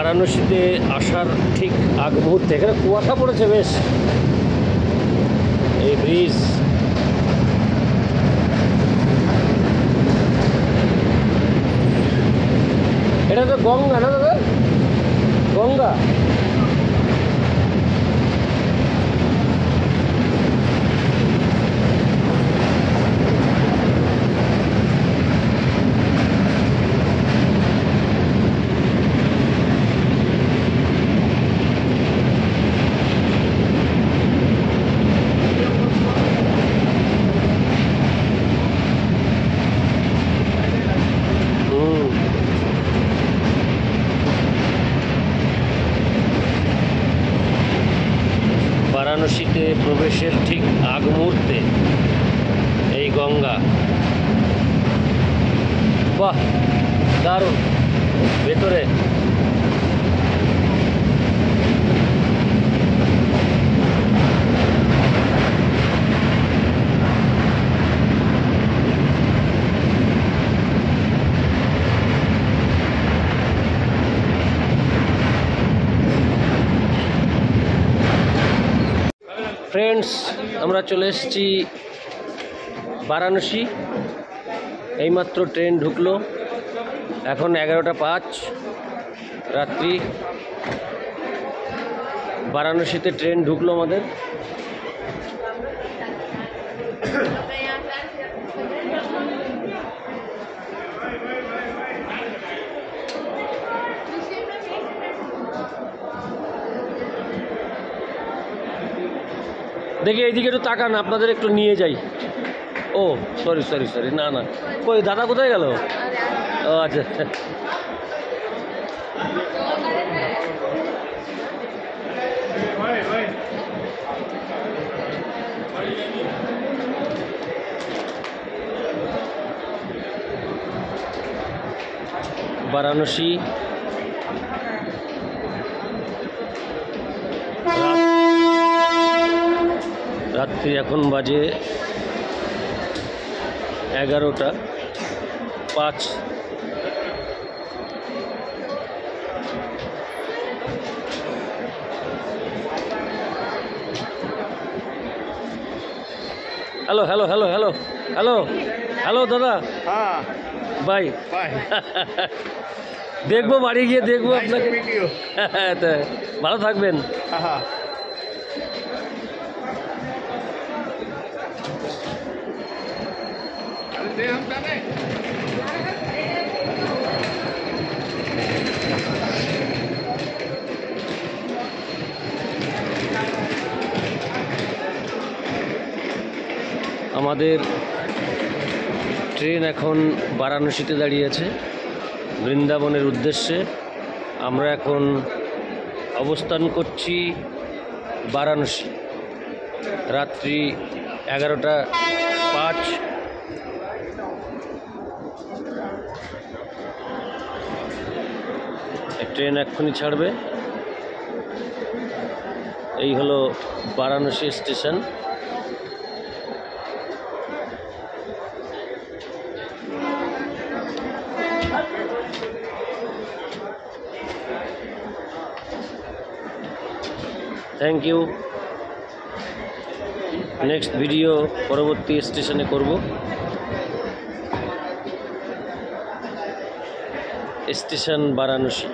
বারাণসীতে আসার ঠিক আগ মুহূর্তে এখানে কুয়াশা পড়েছে বেশ। এই ব্রিজ এটা তো গঙ্গা না দাদা? গঙ্গা। বারাণসীতে প্রবেশের ঠিক আগ মুহূর্তে এই গঙ্গা। বাহ, দারুণ। ভেতরে ফ্রেন্ডস, আমরা চলে এসেছি বারাণসী। এইমাত্র ট্রেন ঢুকলো, এখন 11টা 5 রাত্রি। বারাণসীতে ট্রেন ঢুকলো আমাদের। দেখি এইদিকে একটু তাকান, আপনাদের একটু নিয়ে যাই। ও সরি সরি সরি, না না, কই দাদা কোথায় গেল? ও আচ্ছা, বারাণসী রাত্রি এখন বাজে 11টা 5। Hello hello hello hello hello hello দাদা। হ্যাঁ বাই বাই। দেখবো, বাড়ি গিয়ে দেখবো আপনাকে। হ্যাঁ, ভালো থাকবেন। আমাদের ট্রেন এখন বারাণসীতে দাঁড়িয়ে আছে বৃন্দাবনের উদ্দেশ্যে। আমরা এখন অবস্থান করছি বারাণসী। রাত্রি 11টা 5। ট্রেন এক্ষুনি ছাড়বে। এই হলো Varanasi station. Thank you. Next video পরবর্তী স্টেশনে করব। স্টেশন বারাণসী।